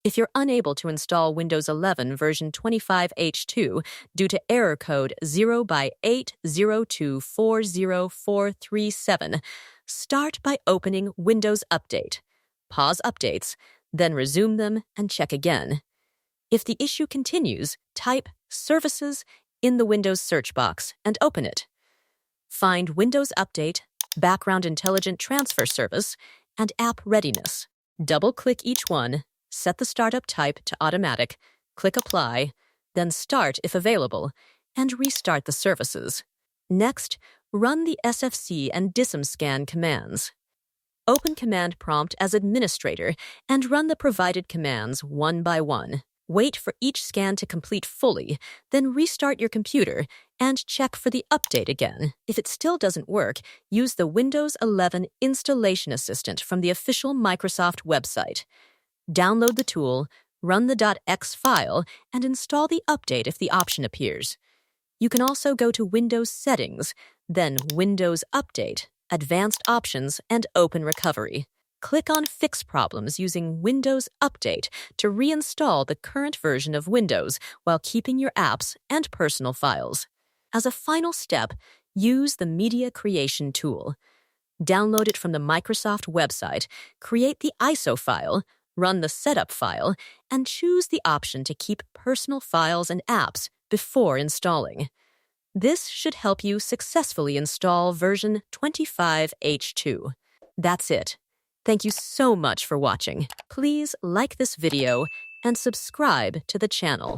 If you're unable to install Windows 11 version 25H2 due to error code 0x80240437, start by opening Windows Update. Pause updates, then resume them and check again. If the issue continues, type Services in the Windows search box and open it. Find Windows Update, Background Intelligent Transfer Service, and App Readiness. Double-click each one, set the startup type to automatic, click Apply, then Start if available, and restart the services. Next, run the SFC and DISM scan commands. Open Command Prompt as administrator and run the provided commands one by one. Wait for each scan to complete fully, then restart your computer and check for the update again. If it still doesn't work, use the Windows 11 Installation Assistant from the official Microsoft website. Download the tool, run the .x file, and install the update if the option appears. You can also go to Windows Settings, then Windows Update, Advanced Options, and Open Recovery. Click on Fix Problems using Windows Update to reinstall the current version of Windows while keeping your apps and personal files. As a final step, use the Media Creation tool. Download it from the Microsoft website, create the ISO file, run the setup file, and choose the option to keep personal files and apps before installing. This should help you successfully install version 25H2. That's it. Thank you so much for watching. Please like this video and subscribe to the channel.